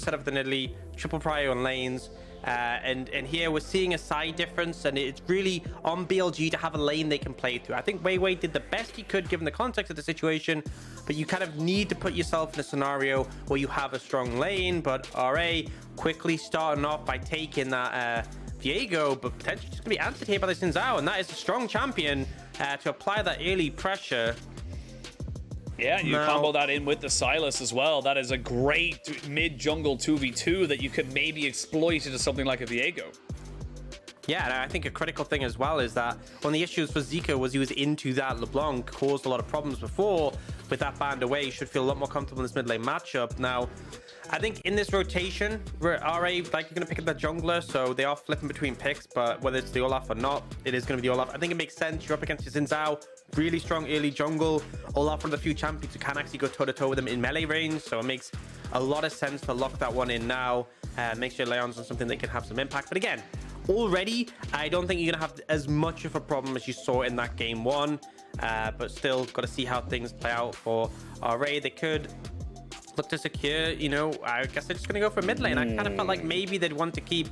setup than Italy, triple prio on lanes. And here we're seeing a side difference, and it's really on BLG to have a lane they can play through. I think WeiWei did the best he could given the context of the situation, but you kind of need to put yourself in a scenario where you have a strong lane. But RA quickly starting off by taking that Viego, but potentially just going to be answered here by the Zhao, and that is a strong champion to apply that early pressure. Yeah, you combo that in with the Sylas as well. That is a great mid-jungle 2v2 that you could maybe exploit into something like a Viego. Yeah, and I think a critical thing as well is that one of the issues for Zeka was he was into that LeBlanc, caused a lot of problems before. With that banned away, you should feel a lot more comfortable in this mid lane matchup. Now, I think in this rotation, RA, like, you're going to pick up that jungler, so they are flipping between picks, but whether it's the Olaf or not, it is going to be the Olaf. I think it makes sense. You're up against your Zhao, really strong early jungle. Olaf, one of the few champions who can actually go toe-to-toe with them in melee range, so it makes a lot of sense to lock that one in now. Make sure Leon's on something that can have some impact. But again, already, I don't think you're going to have as much of a problem as you saw in that game one, but still got to see how things play out for RA. They could look to secure, you know, I guess they're just going to go for mid lane. I kind of felt like maybe they'd want to keep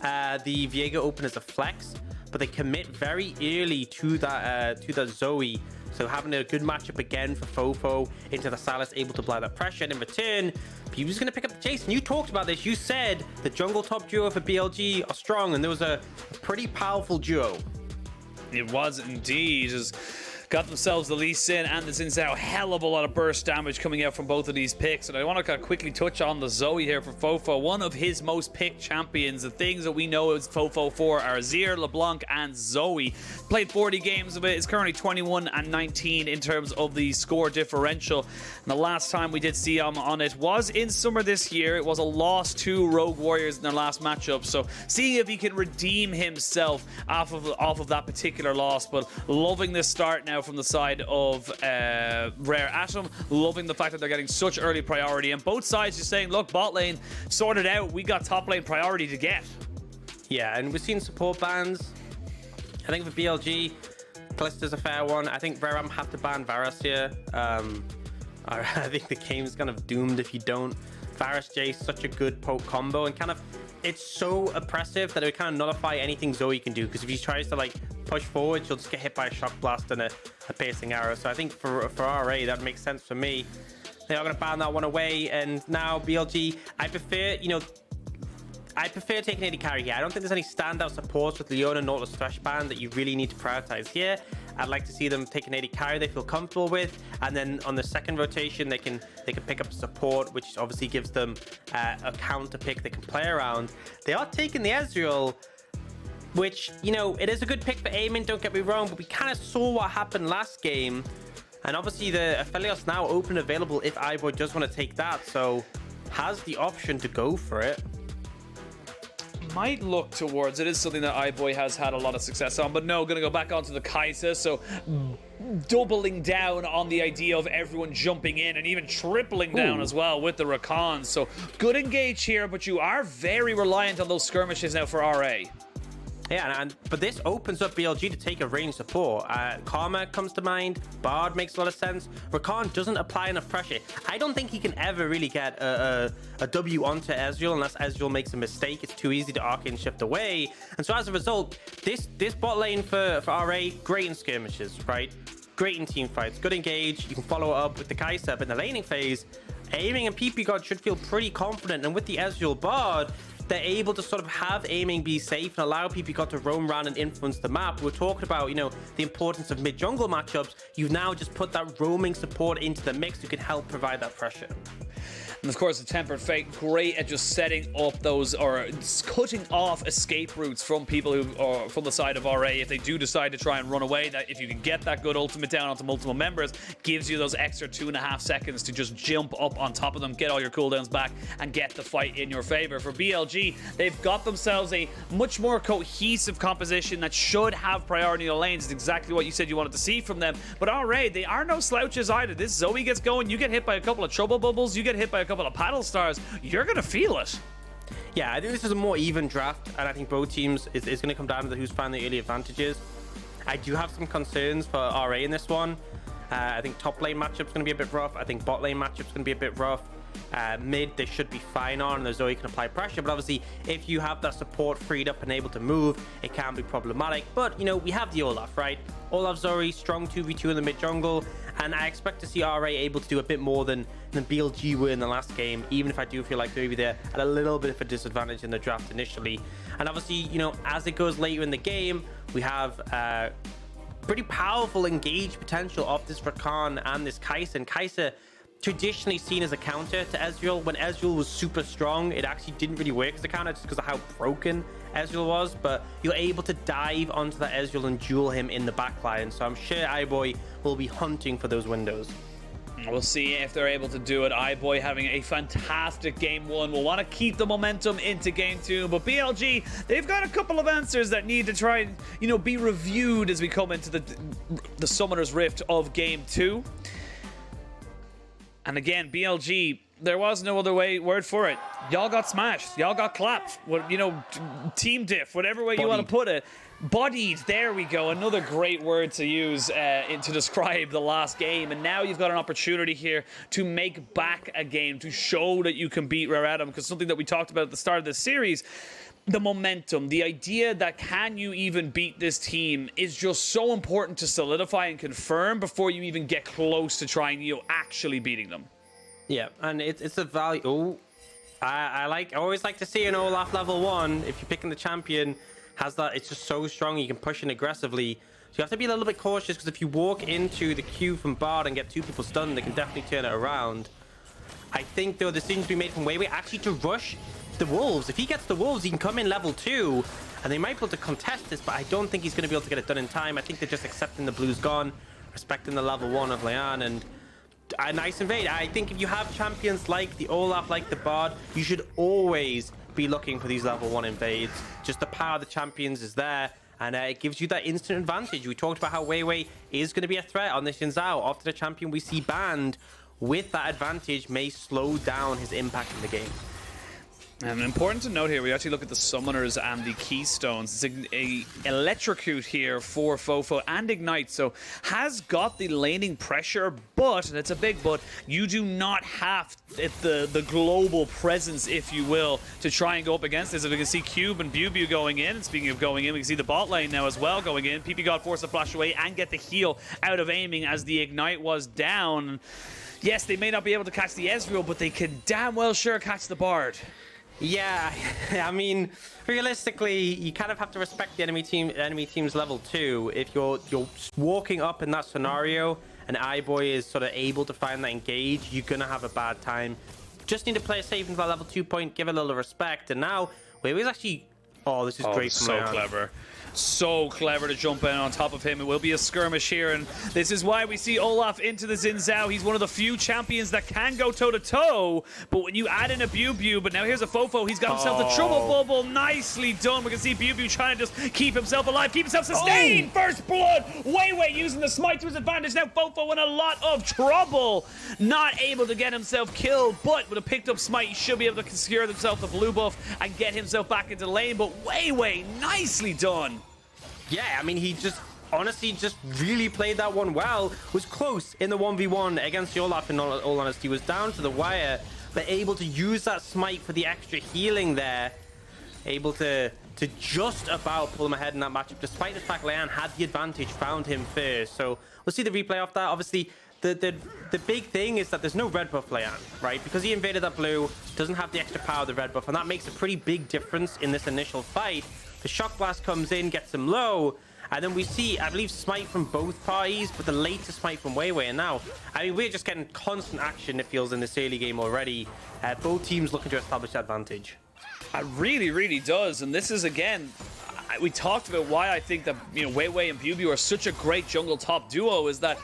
the Viego open as a flex, but they commit very early to that Zoe. So having a good matchup again for FoFo into the Sylas, able to apply that pressure. And in return, BiuBiu's going to pick up the Jayce. And you talked about this. You said the jungle top duo for BLG are strong, and there was a pretty powerful duo. It was indeed. Got themselves the Lee Sin and the Zhao. Hell of a lot of burst damage coming out from both of these picks. And I want to kind of quickly touch on the Zoe here for FoFo. One of his most picked champions. The things that we know is FoFo for are Azir, LeBlanc, and Zoe. Played 40 games of it. It's currently 21 and 19 in terms of the score differential. And the last time we did see him on it was in summer this year. It was a loss to Rogue Warriors in their last matchup. So seeing if he can redeem himself off of that particular loss. But loving this start now from the side of Rare Atom, loving the fact that they're getting such early priority, and both sides just saying, look, bot lane sorted out, we got top lane priority to get. Yeah, and we've seen support bans. I think for BLG, Callista's a fair one. I think Rare Atom have to ban Varus here. I think the game's kind of doomed if you don't. Varus Jayce, such a good poke combo, and kind of it's so oppressive that it would kind of nullify anything Zoe can do, because if he tries to like push forward, she'll just get hit by a shock blast and a piercing arrow. So I think for RA, that makes sense for me. They are going to ban that one away, and now BLG, I prefer taking AD carry here. I don't think there's any standout supports with Leona, Nautilus, Thresh ban that you really need to prioritize here. I'd like to see them take an AD carry they feel comfortable with, and then on the second rotation they can pick up support, which obviously gives them a counter pick they can play around. They are taking the Ezreal, which, you know, it is a good pick for aiming, don't get me wrong, but we kind of saw what happened last game, and obviously the Aphelios now open available if iBoy does want to take that, so has the option to go for it. Might look towards it. Is something that iBoy has had a lot of success on, but no, gonna go back onto the Kaisa, so doubling down on the idea of everyone jumping in and even tripling down as well with the Rakan. So good engage here, but you are very reliant on those skirmishes now for RA. Yeah, but this opens up BLG to take a range support. Karma comes to mind. Bard makes a lot of sense. Rakan doesn't apply enough pressure. I don't think he can ever really get a W onto Ezreal unless Ezreal makes a mistake. It's too easy to arcane shift away. And so as a result, this bot lane for RA, great in skirmishes, right? Great in team fights. Good engage. You can follow it up with the Kaisa. But in the laning phase, aiming and ppgod should feel pretty confident. And with the Ezreal Bard, they're able to sort of have aiming be safe and allow ppgod to roam around and influence the map. We're talking about, you know, the importance of mid-jungle matchups. You've now just put that roaming support into the mix who can help provide that pressure. And of course, the Tempered Fate, great at just setting up those, or cutting off escape routes from people who are from the side of RA if they do decide to try and run away. That if you can get that good ultimate down onto multiple members, gives you those extra 2.5 seconds to just jump up on top of them, get all your cooldowns back, and get the fight in your favor. For BLG, they've got themselves a much more cohesive composition that should have priority in the lanes. It's exactly what you said you wanted to see from them. But RA, they are no slouches either. This Zoe gets going, you get hit by a couple of trouble bubbles, you get hit by a couple of paddle stars, you're gonna feel it. Yeah, I think this is a more even draft, and I think both teams is going to come down to who's finding the early advantages. I do have some concerns for RA in this one. I think top lane matchup's going to be a bit rough. I think bot lane matchup's going to be a bit rough. mid, they should be fine on, and the Zoe can apply pressure. But obviously, if you have that support freed up and able to move, it can be problematic. But, you know, we have the Olaf, right? Olaf Zoe, strong 2v2 in the mid jungle, and I expect to see RA able to do a bit more than BLG were in the last game, even if I do feel like maybe they're at a little bit of a disadvantage in the draft initially. And obviously, you know, as it goes later in the game, we have pretty powerful engage potential of this Rakan and this Kaisa. And Kaisa, traditionally seen as a counter to Ezreal. When Ezreal was super strong, it actually didn't really work as a counter just because of how broken Ezreal was, but you're able to dive onto that Ezreal and duel him in the backline. So I'm sure iBoy will be hunting for those windows. We'll see if they're able to do it. iBoy having a fantastic game one. We'll want to keep the momentum into game two. But BLG, they've got a couple of answers that need to try and, you know, be reviewed as we come into the Summoner's Rift of game two. And again, BLG, there was no other word for it. Y'all got smashed. Y'all got clapped. You know, team diff, whatever way you want to put it. Bodied, there we go. Another great word to use to describe the last game. And now you've got an opportunity here to make back a game, to show that you can beat Rakan. Because something that we talked about at the start of this series, the momentum, the idea that can you even beat this team is just so important to solidify and confirm before you even get close to trying, you know, actually beating them. Yeah, and it's a value. Oh, I always like to see an Olaf level 1. If you're picking the champion, has that, it's just so strong, you can push in aggressively. So you have to be a little bit cautious, because if you walk into the queue from Bard and get 2 people stunned, they can definitely turn it around. I think there were decisions to be made from WeiWei actually to rush the Wolves. If he gets the Wolves, he can come in level 2, and they might be able to contest this, but I don't think he's going to be able to get it done in time. I think they're just accepting the blue's gone, respecting the level 1 of Leyan, and a nice invade. I think if you have champions like the Olaf, like the Bard, you should always be looking for these level 1 invades. Just the power of the champions is there, and it gives you that instant advantage. We talked about how WeiWei is going to be a threat on this Zhao. After the champion we see banned with that advantage may slow down his impact in the game. And important to note here, we actually look at the summoners and the keystones. It's a electrocute here for FoFo and Ignite, so has got the laning pressure, but, and it's a big but, you do not have the global presence, if you will, to try and go up against this. As we can see Cube and BiuBiu going in, and speaking of going in, we can see the bot lane now as well going in. ppgod forced to flash away and get the heal out of aiming as the Ignite was down. Yes, they may not be able to catch the Ezreal, but they can damn well sure catch the Bard. Yeah, I mean, realistically, you kind of have to respect the enemy team's level 2. If you're walking up in that scenario and iBoy is sort of able to find that engage, you're gonna have a bad time. Just need to play it safe into that level 2 point, give it a little respect, and now WeiWei's actually, oh, this is great. So clever. So clever to jump in on top of him. It will be a skirmish here, and this is why we see Olaf into the Zhao. He's one of the few champions that can go toe-to-toe, but when you add in a BiuBiu, but now here's a FoFo, he's got himself the trouble bubble. Nicely done. We can see BiuBiu trying to just keep himself alive, keep himself sustained. First blood. WeiWei using the smite to his advantage. Now FoFo in a lot of trouble. Not able to get himself killed, but with a picked up smite, he should be able to secure himself the blue buff and get himself back into lane, but WeiWei, nicely done. Yeah, I mean, he just honestly just really played that one well. Was close in the 1v1 against the Olaf, in all honesty. Was down to the wire, but able to use that smite for the extra healing there. Able to just about pull him ahead in that matchup, despite the fact Leyan had the advantage, found him first. So we'll see the replay of that. Obviously, the big thing is that there's no red buff Leyan, right? Because he invaded that blue, doesn't have the extra power of the red buff, and that makes a pretty big difference in this initial fight. The shock blast comes in, gets him low, and then we see, I believe, smite from both parties, but the later smite from WeiWei. And now, I mean, we're just getting constant action, it feels, in this early game already. Both teams looking to establish that advantage. It really, really does. And this is, again, we talked about why I think that, you know, WeiWei and BiuBiu are such a great jungle top duo, is that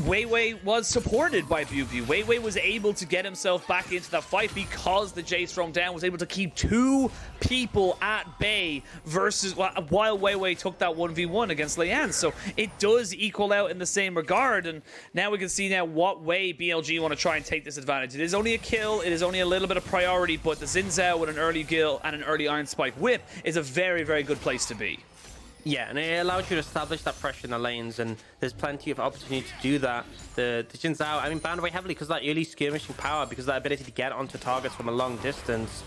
WeiWei was supported by BiuBiu. WeiWei was able to get himself back into that fight because the Jayce from down was able to keep 2 people at bay versus while WeiWei took that 1v1 against Leyan. So it does equal out in the same regard, and now we can see now what way BLG want to try and take this advantage. It is only a kill, it is only a little bit of priority, but the Zhao with an early kill and an early Iron Spike whip is a very, very good place to be. Yeah, and it allows you to establish that pressure in the lanes, and there's plenty of opportunity to do that. The Jhin Zhao, I mean, banned away heavily because of that early skirmishing power, because of that ability to get onto targets from a long distance.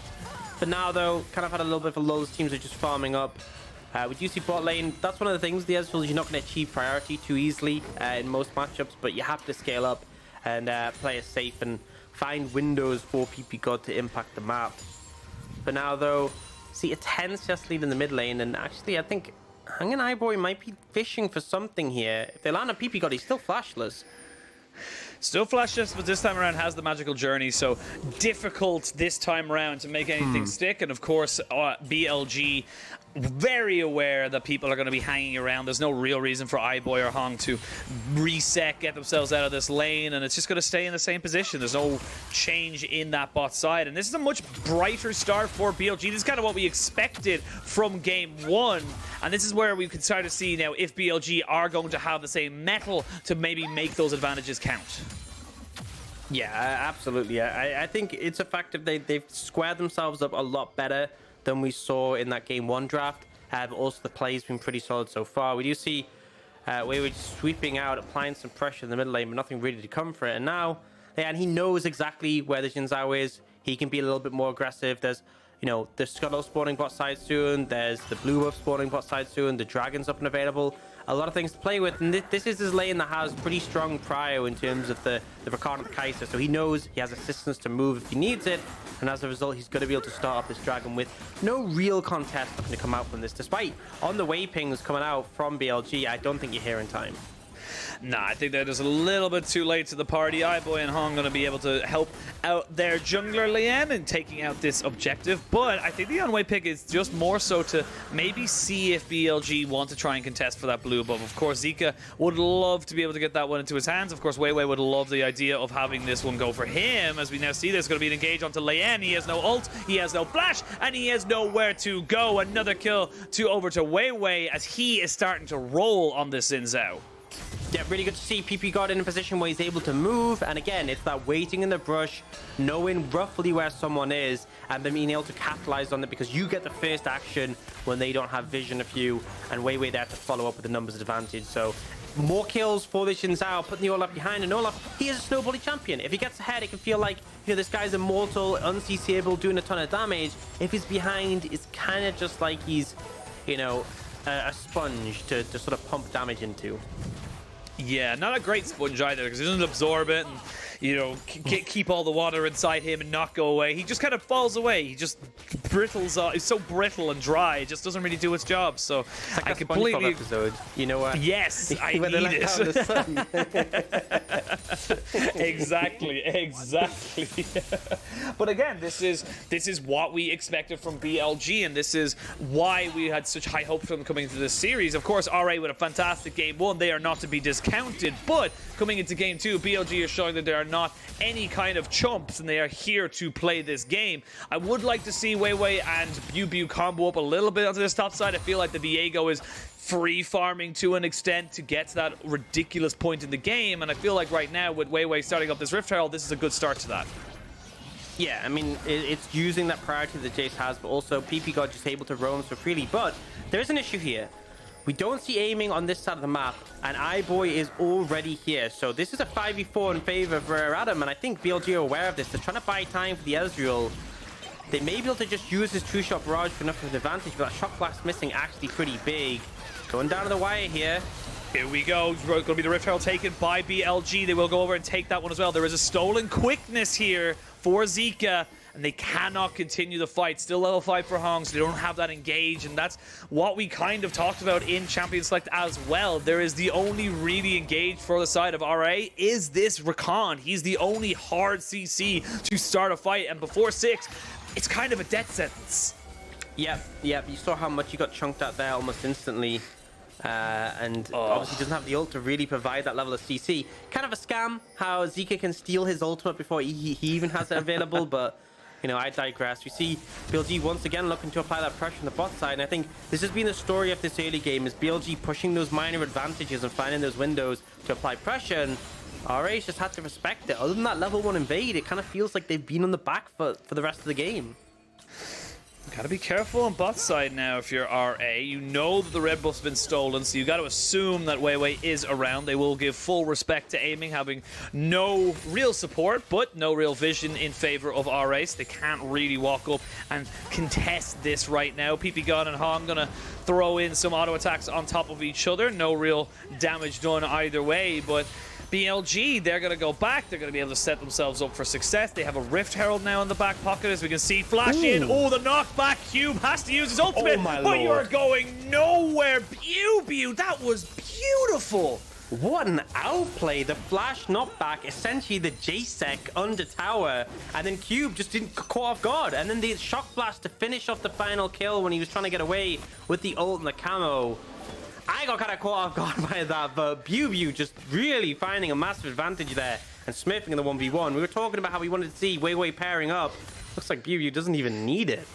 But now, though, kind of had a little bit of a lull. Teams are just farming up. We do see bot lane. That's one of the things, the Ezreal, you're not going to achieve priority too easily in most matchups, but you have to scale up and play it safe and find windows for ppgod to impact the map. But now, though, see a tense just lead in the mid lane, and actually, I think Hung and iBoy might be fishing for something here. If they land on ppgod, he's still flashless. Still flashless, but this time around has the magical journey, so difficult this time around to make anything stick. And of course, BLG very aware that people are going to be hanging around. There's no real reason for iBoy or Hong to reset, get themselves out of this lane, and it's just going to stay in the same position. There's no change in that bot side, and this is a much brighter start for BLG. This is kind of what we expected from game one, and this is where we can start to see now if BLG are going to have the same mettle to maybe make those advantages count. Yeah, absolutely. I think it's a fact that they've squared themselves up a lot better than we saw in that game one draft. But also the play's been pretty solid so far. We do see WeiWei sweeping out, applying some pressure in the middle lane, but nothing really to come for it. And now, and he knows exactly where the Jhin Zhao is. He can be a little bit more aggressive. There's, you know, the Scuttle spawning bot side soon. There's the Blue Buff spawning bot side soon. The Dragon's up and available. A lot of things to play with, and this is his lane that has pretty strong prio in terms of the Rakan and the Kaisa, so he knows he has assistance to move if he needs it, and as a result, he's going to be able to start off this Dragon with no real contest looking to come out from this. Despite on the way pings coming out from BLG, I don't think you're here in time. Nah, I think that is a little bit too late to the party. iBoy and Hong going to be able to help out their jungler Leyan in taking out this objective, but I think the on-way pick is just more so to maybe see if BLG want to try and contest for that blue buff. Of course, Zeka would love to be able to get that one into his hands. Of course, WeiWei would love the idea of having this one go for him. As we now see, there's going to be an engage onto Leyan. He has no ult, he has no flash, and he has nowhere to go. Another kill over to WeiWei as he is starting to roll on this Xin Zhao. Yeah, really good to see ppgod in a position where he's able to move, and again, it's that waiting in the brush, knowing roughly where someone is, and then being able to capitalize on it, because you get the first action when they don't have vision of you, and WeiWei there to follow up with the numbers advantage. So more kills for this Jhin Zhao, putting the Olaf behind, and Olaf, he is a snowbally champion. If he gets ahead, it can feel like, you know, this guy's immortal, unCCable, doing a ton of damage. If he's behind, it's kind of just like he's, you know, a sponge to sort of pump damage into. Yeah, not a great sponge either, because he doesn't absorb it and, you know, keep all the water inside him and not go away. He just kind of falls away. He just brittles off. He's so brittle and dry. It just doesn't really do its job. So it's like I completely episode. You know what? Yes, I need it. Exactly. But again, this is what we expected from BLG, and this is why we had such high hopes from coming into this series. Of course, RA with a fantastic game one, they are not to be discounted, but coming into game two, BLG is showing that they are not any kind of chumps, and they are here to play this game. I would like to see WeiWei and BiuBiu combo up a little bit onto this top side. I feel like the Viego is free farming to an extent to get to that ridiculous point in the game, and I feel like right now with WeiWei starting up this Rift Herald, this is a good start to that. Yeah, I mean, it's using that priority that Jayce has, but also ppgod just able to roam so freely. But there's an issue here. We don't see aiming on this side of the map, and iBoy is already here. So this is a 5v4 in favor of Adam, and I think BLG are aware of this. They're trying to buy time for the Ezreal. They may be able to just use his two-shot barrage for enough of an advantage, but that shock blast missing actually pretty big. Going down to the wire here. Here we go. It's going to be the Rift Herald taken by BLG. They will go over and take that one as well. There is a stolen quickness here for Zeka, and they cannot continue the fight. Still level 5 for Hong, so they don't have that engage, and that's what we kind of talked about in Champion Select as well. There is the only really engaged for the side of RA is this Rakan. He's the only hard CC to start a fight, and before 6, it's kind of a death sentence. Yep. You saw how much he got chunked out there almost instantly. And obviously doesn't have the ult to really provide that level of CC. Kind of a scam how Zeka can steal his ultimate before he even has it available, but you know, I digress. We see BLG once again looking to apply that pressure on the bot side, and I think this has been the story of this early game, is BLG pushing those minor advantages and finding those windows to apply pressure, and RA's just had to respect it. Other than that level 1 invade, it kind of feels like they've been on the back foot for the rest of the game. Gotta be careful on bot side now if you're RA. You know that the red buff's been stolen, so you gotta assume that WeiWei is around. They will give full respect to aiming, having no real support, but no real vision in favor of RA, so they can't really walk up and contest this right now. ppgod and Hong gonna throw in some auto attacks on top of each other. No real damage done either way, but BLG, they're going to go back. They're going to be able to set themselves up for success. They have a Rift Herald now in the back pocket, as we can see. Flash in. Oh, the knockback. Cube has to use his ultimate. Oh, my but you lord. are going nowhere. BiuBiu, that was beautiful. What an outplay. The flash knockback, essentially the Jayce under tower, and then Cube just didn't caught off guard. And then the shock blast to finish off the final kill when he was trying to get away with the ult and the camo. I got kind of caught off guard by that, but BiuBiu just really finding a massive advantage there and smithing in the 1v1. We were talking about how we wanted to see WeiWei pairing up. Looks like BiuBiu doesn't even need it.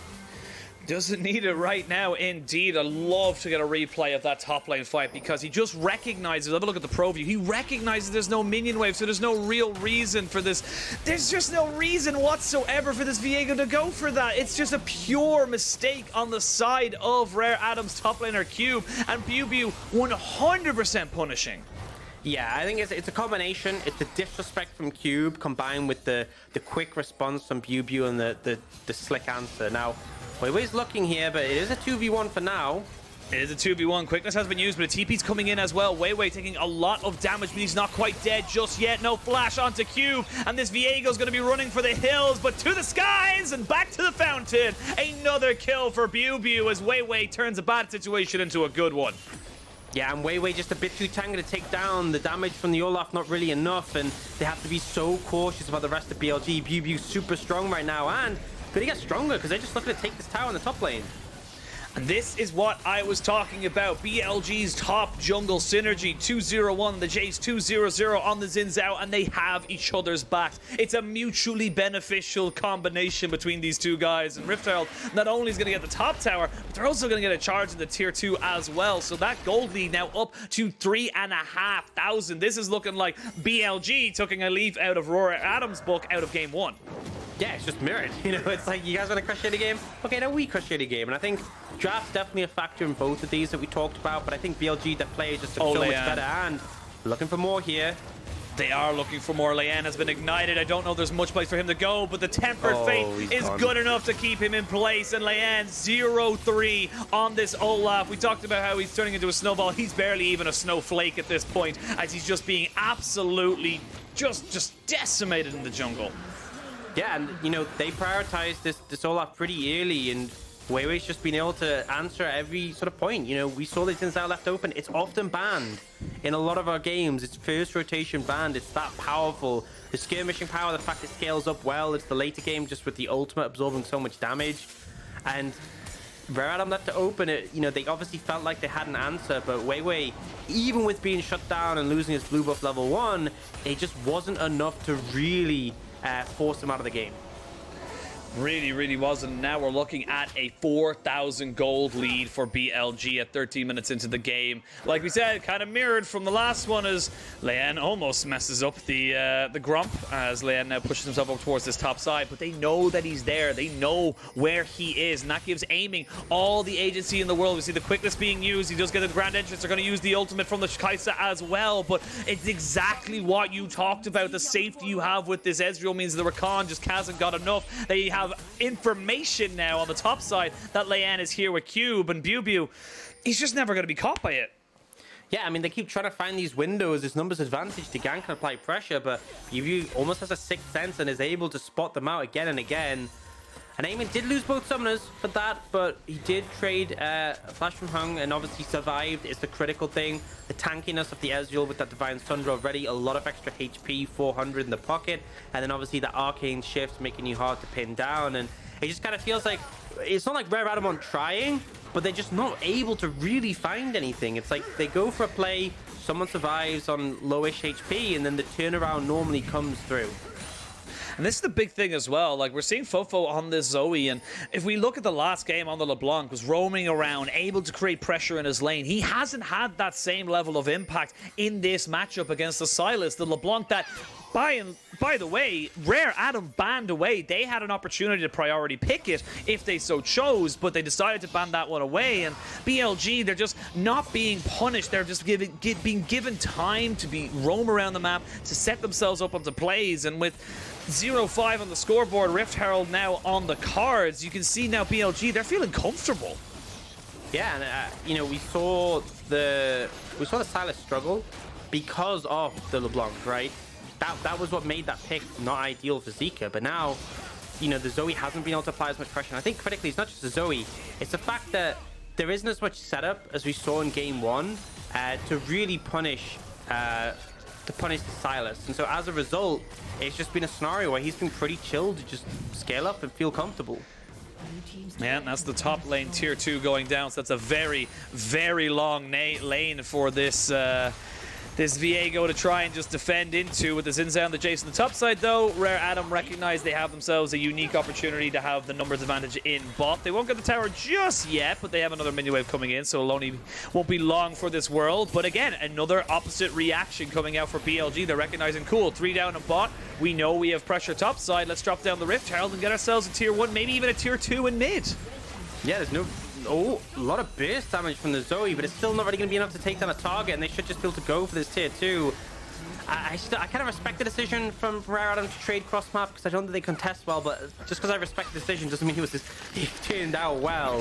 Doesn't need it right now, indeed. I'd love to get a replay of that top lane fight because he just recognizes, have a look at the pro view, he recognizes there's no minion wave, so there's no real reason for this. There's just no reason whatsoever for this Viego to go for that. It's just a pure mistake on the side of Rare Adam's top laner Cube, and BiuBiu 100% punishing. Yeah, I think it's a combination. It's the disrespect from Cube combined with the quick response from BiuBiu and the slick answer. Now, WeiWei's looking here, but it is a 2v1 for now. It is a 2v1. Quickness has been used, but a TP's coming in as well. WeiWei taking a lot of damage, but he's not quite dead just yet. No flash onto Cube, and this Viego's going to be running for the hills, but to the skies and back to the fountain. Another kill for BiuBiu as WeiWei turns a bad situation into a good one. Yeah, and WeiWei just a bit too tanky to take down. The damage from the Olaf not really enough, and they have to be so cautious about the rest of BLG. BiuBiu super strong right now, and could he get stronger because they're just looking to take this tower in the top lane. And this is what I was talking about. BLG's top jungle synergy, 201, the Jayce 200 on the Xin Zhao, and they have each other's backs. It's a mutually beneficial combination between these two guys. And Rift Herald not only is going to get the top tower, but they're also going to get a charge in the tier 2 as well. So that gold lead now up to 3,500. This is looking like BLG taking a leaf out of Roar Adams' book out of game 1. Yeah, it's just mirrored. You know, it's like, you guys want to crush the game? Okay, now we crush the game. And I think draft's definitely a factor in both of these that we talked about, but I think BLG, that play is just so much better, and looking for more here. They are looking for more. Leyan has been ignited. I don't know if there's much place for him to go, but the Tempered Fate is good enough to keep him in place. And Leyan 0-3 on this Olaf. We talked about how he's turning into a snowball. He's barely even a snowflake at this point, as he's just being absolutely just decimated in the jungle. Yeah, and you know, they prioritized this Olaf pretty early, and WeiWei's just been able to answer every sort of point. You know, we saw the Xin Zhao left open. It's often banned in a lot of our games. It's first rotation banned. It's that powerful. The skirmishing power, the fact it scales up well. It's the later game just with the ultimate absorbing so much damage. And Rare Adam left to open it. You know, they obviously felt like they had an answer, but WeiWei, even with being shut down and losing his blue buff level 1, it just wasn't enough to really force him out of the game. Really wasn't. Now we're looking at a 4,000 gold lead for BLG at 13 minutes into the game. Like we said, kind of mirrored from the last one, as Leyan almost messes up the Grump, as Leyan now pushes himself up towards this top side, but they know that he's there. They know where he is, and that gives aiming all the agency in the world. We see the quickness being used. He does get the grand entrance. They're going to use the ultimate from the Kaisa as well, but it's exactly what you talked about. The safety you have with this Ezreal means the Rakan just hasn't got enough. They have information now on the top side that Leyan is here with Cube, and BiuBiu, he's just never going to be caught by it. Yeah, I mean, they keep trying to find these windows, this numbers advantage to gank and apply pressure, but BiuBiu almost has a sixth sense and is able to spot them out again and again. And Eamon did lose both summoners for that, but he did trade a flash from Hung and obviously survived is the critical thing. The tankiness of the Ezreal with that Divine Thunder already, a lot of extra HP, 400 in the pocket, and then obviously the Arcane Shift making you hard to pin down. And it just kind of feels like, it's not like Rare Adam aren't trying, but they're just not able to really find anything. It's like they go for a play, someone survives on lowish HP, and then the turnaround normally comes through. And this is the big thing as well. Like, we're seeing FoFo on this Zoe, and if we look at the last game on the LeBlanc, was roaming around, able to create pressure in his lane. He hasn't had that same level of impact in this matchup against the Sylas, the LeBlanc that by and by the way, Rare Adam banned away. They had an opportunity to priority pick it if they so chose, but they decided to ban that one away. And BLG, they're just not being punished. They're just being given time to roam around the map, to set themselves up onto plays. And with 0-5 on the scoreboard, Rift Herald now on the cards, you can see now BLG, they're feeling comfortable. Yeah, and you know, we saw the Sylas struggle because of the LeBlanc, right? That was what made that pick not ideal for Zeka. But now, you know, the Zoe hasn't been able to apply as much pressure. And I think critically, it's not just the Zoe, it's the fact that there isn't as much setup as we saw in game one to really punish the Sylas. And so as a result, it's just been a scenario where he's been pretty chill to just scale up and feel comfortable. Yeah, that's the top lane tier 2 going down, so that's a very, very long lane for this this Viego to try and just defend into with the Zinzao and the Jayce on the top side. Though Rare Adam recognize they have themselves a unique opportunity to have the numbers advantage in bot. They won't get the tower just yet, but they have another minion wave coming in, so it won't be long for this world. But again, another opposite reaction coming out for BLG. They're recognizing, cool, 3 down in bot. We know we have pressure top side. Let's drop down the Rift Herald and get ourselves a tier 1, maybe even a tier 2 in mid. Yeah, there's a lot of burst damage from the Zoe, but it's still not really going to be enough to take down a target, and they should just be able to go for this tier 2. I kind of respect the decision from Rare Adam to trade cross map, because I don't think they contest well, but just because I respect the decision doesn't mean he turned out well.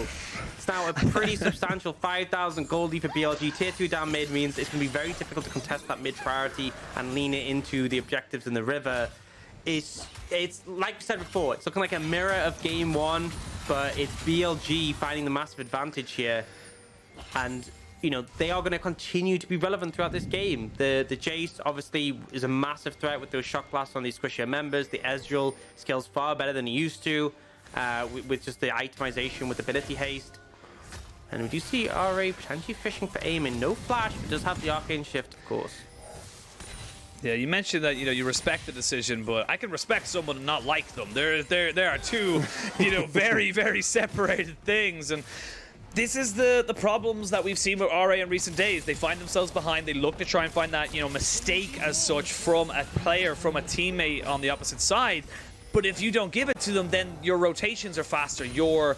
It's now a pretty substantial 5,000 goldie for BLG. Tier 2 down mid means it's going to be very difficult to contest that mid priority and lean it into the objectives in the river. It's like we said before, it's looking like a mirror of game 1, but it's BLG finding the massive advantage here. And, you know, they are going to continue to be relevant throughout this game. The Jayce obviously is a massive threat with those shock blasts on these squishier members. The Ezreal scales far better than he used to, with just the itemization with ability haste. And we do see RA potentially fishing for aiming. No flash, but does have the arcane shift, of course. Yeah, you mentioned that, you know, you respect the decision, but I can respect someone and not like them. There are two, you know, very, very separated things. And this is the problems that we've seen with RA in recent days. They find themselves behind. They look to try and find that, you know, mistake as such from a player, from a teammate on the opposite side. But if you don't give it to them, then your rotations are faster, your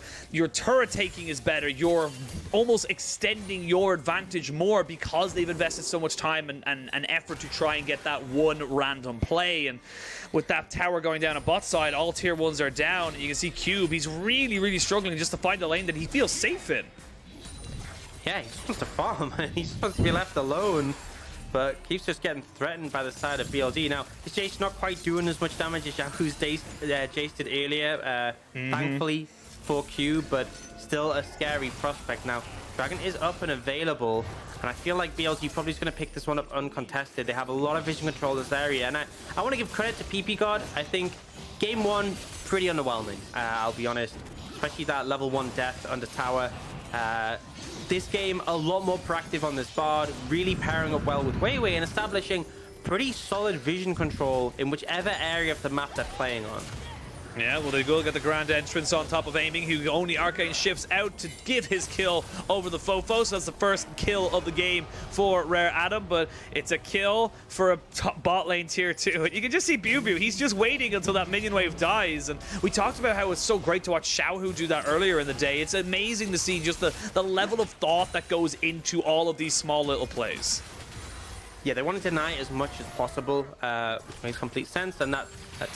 turret taking is better, you're almost extending your advantage more because they've invested so much time and effort to try and get that one random play. And with that tower going down a bot side, all tier 1s are down. You can see Cube, he's really, really struggling just to find a lane that he feels safe in. Yeah, he just wants to farm, and he's supposed to be left alone. But keeps just getting threatened by the side of BLG. Now, is Jayce not quite doing as much damage as Yahoo's Jayce did earlier, thankfully for Q, but still a scary prospect. Now, Dragon is up and available, and I feel like BLG probably is going to pick this one up uncontested. They have a lot of vision control in this area, and I want to give credit to ppgod. I think game 1, pretty underwhelming, I'll be honest, especially that level 1 death under tower. This game, a lot more proactive on this Bard, really pairing up well with WeiWei and establishing pretty solid vision control in whichever area of the map they're playing on. Yeah, well, they will get the grand entrance on top of aiming, who only arcane shifts out to give his kill over the FoFo. So that's the first kill of the game for Rare Adam, but it's a kill for a top bot lane tier 2. And you can just see BiuBiu, he's just waiting until that minion wave dies. And we talked about how it's so great to watch Zhao do that earlier in the day. It's amazing to see just the level of thought that goes into all of these small little plays. Yeah, they want to deny as much as possible, which makes complete sense. And that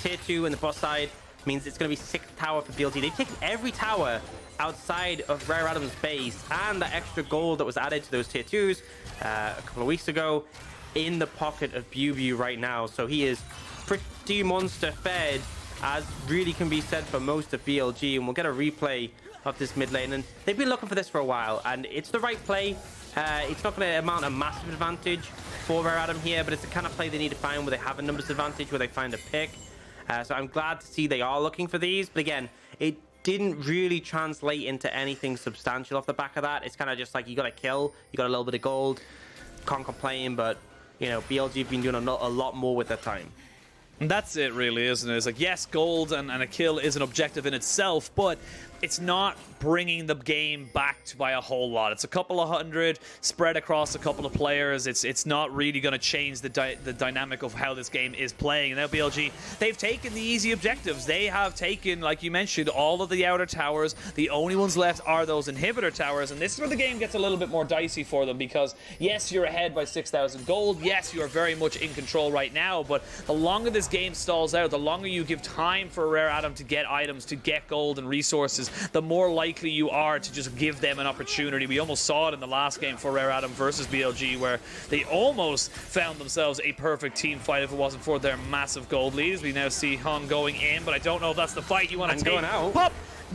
tier 2 in the bot side means it's going to be 6th tower for BLG. They've taken every tower outside of Rare Adam's base, and the extra gold that was added to those tier 2s a couple of weeks ago in the pocket of BiuBiu right now. So he is pretty monster fed, as really can be said for most of BLG, and we'll get a replay of this mid lane. And they've been looking for this for a while, and it's the right play. It's not going to amount a massive advantage for Rare Adam here, but it's the kind of play they need to find where they have a numbers advantage, where they find a pick. So I'm glad to see they are looking for these, but again, it didn't really translate into anything substantial off the back of that. It's kind of just like, you got a kill, you got a little bit of gold, can't complain, but, you know, BLG have been doing a lot more with their time. And that's it really, isn't it? It's like, yes, gold and a kill is an objective in itself, but it's not bringing the game back by a whole lot. It's a couple of hundred spread across a couple of players. It's not really going to change the dynamic of how this game is playing. And now BLG, they've taken the easy objectives. They have taken, like you mentioned, all of the outer towers. The only ones left are those inhibitor towers, and this is where the game gets a little bit more dicey for them, because yes, you're ahead by 6,000 gold. Yes, you are very much in control right now, but the longer this game stalls out, the longer you give time for a Rare Atom to get items, to get gold and resources, the more likely you are to just give them an opportunity. We almost saw it in the last game for Rare Atom versus BLG, where they almost found themselves a perfect team fight if it wasn't for their massive gold leads. We now see Hung going in, but I don't know if that's the fight you want to take. Going out. Pop!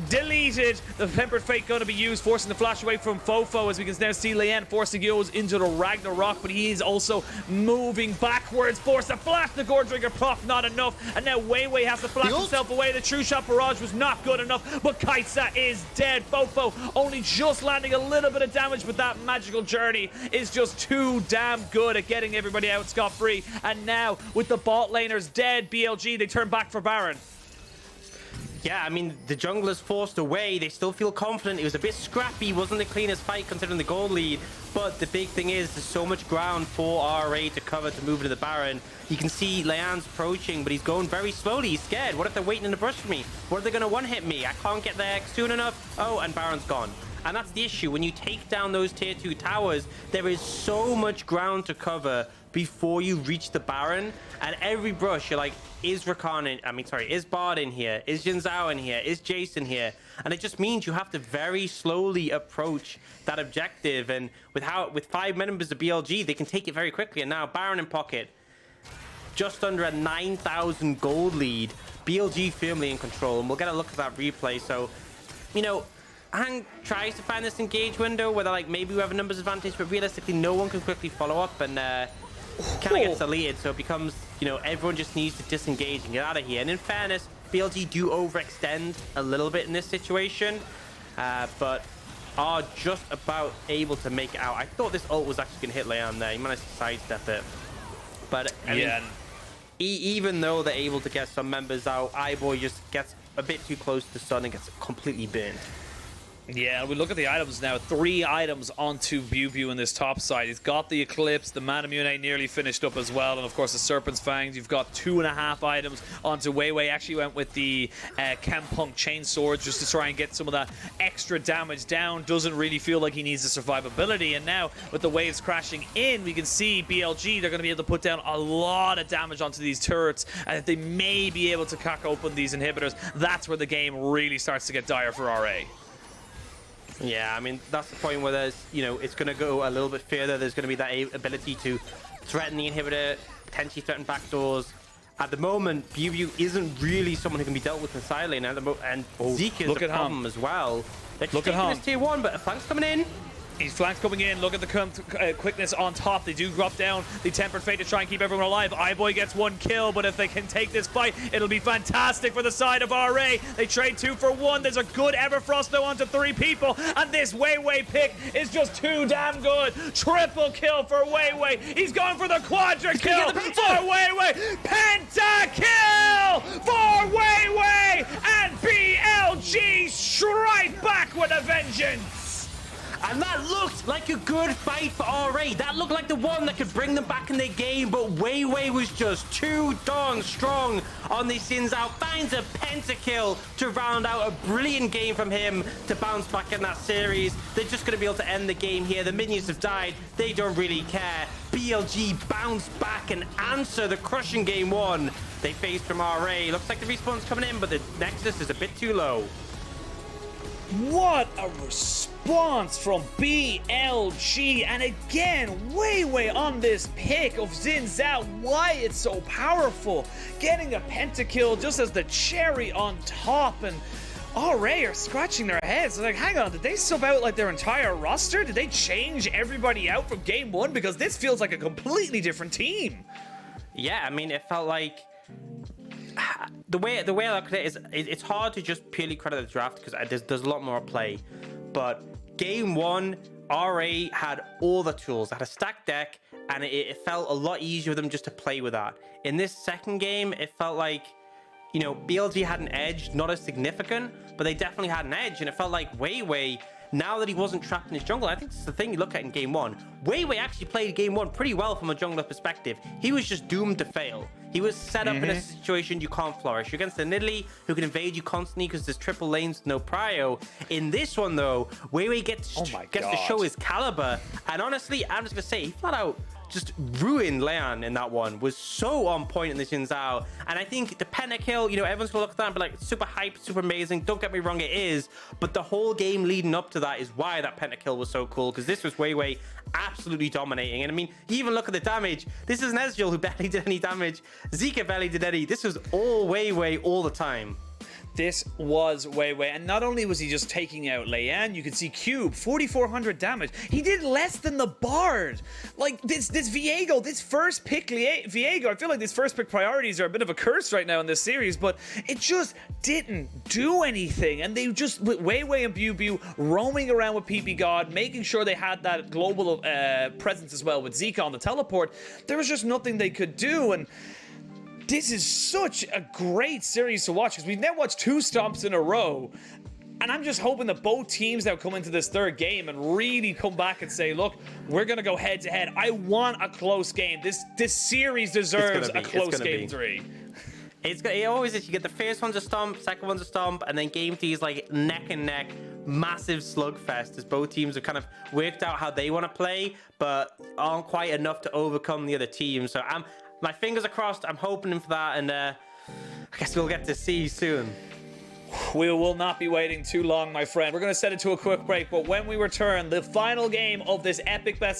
Deleted. The Tempered Fate going to be used, forcing the flash away from FoFo, as we can now see Leyan forcing Yo's into the Ragnarok, but he is also moving backwards, forced the flash, the Gore Drinker pop, not enough, and now WeiWei has to flash himself away. The True Shot barrage was not good enough, but Kaisa is dead. FoFo only just landing a little bit of damage, but that magical journey is just too damn good at getting everybody out scot-free. And now, with the bot laners dead, BLG, they turn back for Baron. Yeah, I mean, the junglers forced away. They still feel confident. It was a bit scrappy. Wasn't the cleanest fight considering the gold lead. But the big thing is there's so much ground for RA to cover to move into the Baron. You can see Leyan's approaching, but he's going very slowly. He's scared. What if they're waiting in the brush for me? What if they're going to one-hit me? I can't get there soon enough. Oh, and Baron's gone. And that's the issue. When you take down those tier 2 towers, there is so much ground to cover before you reach the Baron. And every brush, you're like, is Rakan in, is Bard in here? Is Jin Zhao in here? Is Jayce in here? And it just means you have to very slowly approach that objective. And with 5 members of BLG, they can take it very quickly. And now Baron in pocket, just under a 9,000 gold lead. BLG firmly in control. And we'll get a look at that replay. So, you know, Hang tries to find this engage window where they're like, maybe we have a numbers advantage, but realistically, no one can quickly follow up, and kind of gets deleted. So it becomes, you know, everyone just needs to disengage and get out of here. And in fairness, BLG do overextend a little bit in this situation, but are just about able to make it out. I thought this ult was actually going to hit Leyan there. He managed to sidestep it. But, I mean, even though they're able to get some members out, iBoy just gets a bit too close to the sun and gets completely burnt. Yeah, we look at the items now. 3 items onto BiuBiu in this top side. He's got the Eclipse, the Manamune nearly finished up as well, and of course the Serpent's Fangs. You've got 2.5 items onto WeiWei. Actually went with the Campunk Chainsword just to try and get some of that extra damage down. Doesn't really feel like he needs the survivability. And now with the waves crashing in, we can see BLG, they're going to be able to put down a lot of damage onto these turrets, and they may be able to crack open these inhibitors. That's where the game really starts to get dire for RA. Yeah, I mean, that's the point where there's, you know, it's going to go a little bit further. There's going to be that ability to threaten the inhibitor, potentially threaten backdoors. At the moment, BiuBiu isn't really someone who can be dealt with in side lane, and Zeka is a problem as well. They're just taking this tier 1, but a flank's coming in. His flanks coming in. Look at the quickness on top. They do drop down the Tempered Fate to try and keep everyone alive. iBoy gets 1 kill, but if they can take this fight, it'll be fantastic for the side of RA. They trade 2 for 1. There's a good Everfrost though onto 3 people, and this WeiWei pick is just too damn good. Triple kill for WeiWei. He's going for the quadra kill for WeiWei. Penta kill for WeiWei, and BLG strike back with a vengeance. And that looked like a good fight for RA. That looked like the one that could bring them back in their game, but WeiWei was just too darn strong on the Xin Zhao. Finds a pentakill to round out a brilliant game from him to bounce back in that series. They're just going to be able to end the game here. The minions have died. They don't really care. BLG bounce back and answer the crushing game 1 they faced from RA. Looks like the respawn's coming in, but the Nexus is a bit too low. What a response from BLG, and again, WeiWei on this pick of Xin Zhao. Why it's so powerful, getting a pentakill just as the cherry on top, and RA are scratching their heads. They're like, hang on, did they sub out like their entire roster? Did they change everybody out from game 1? Because this feels like a completely different team. Yeah, I mean, it felt like the way I look at it is it's hard to just purely credit the draft because there's a lot more at play. But game 1, RA had all the tools. They had a stacked deck, and it felt a lot easier for them just to play with that. In this second game, it felt like you know, BLG had an edge, not as significant, but they definitely had an edge. And it felt like WeiWei, now that he wasn't trapped in his jungle, I think this is the thing you look at in game one. WeiWei actually played game one pretty well from a jungler perspective. He was just doomed to fail. He was set up in a situation you can't flourish. You're against a Nidalee who can invade you constantly because there's triple lanes with no prio. In this one, though, WeiWei gets to show his caliber. And honestly, I'm just going to say, he flat out just ruined Leyan in that one. Was so on point in the Xin Zhao. And I think the pentakill, you know, everyone's gonna look at that and be like, super hype, super amazing. Don't get me wrong, it is. But the whole game leading up to that is why that pentakill was so cool, because this was WeiWei absolutely dominating. And I mean, you even look at the damage. This is an Ezreal who barely did any damage. Zeka barely did any. This was all WeiWei all the time. This was WeiWei, and not only was he just taking out Leyan, you could see Cube, 4,400 damage. He did less than the Bard. Like, this Viego, this first pick Viego, I feel like these first pick priorities are a bit of a curse right now in this series, but it just didn't do anything. And they just, with WeiWei and BiuBiu roaming around with ppgod, making sure they had that global presence as well with Zeka on the teleport, there was just nothing they could do. And this is such a great series to watch because we've now watched 2 stomps in a row. And I'm just hoping that both teams now come into this third game and really come back and say, look, we're going to go head to head. I want a close game. This series deserves a close game 3. It always is. You get the first one's a stomp, second one's a stomp, and then game 3 is like neck and neck, massive slugfest as both teams have kind of worked out how they want to play, but aren't quite enough to overcome the other team. So my fingers are crossed. I'm hoping for that, and I guess we'll get to see soon. We will not be waiting too long, my friend. We're going to set it to a quick break, but when we return, the final game of this epic best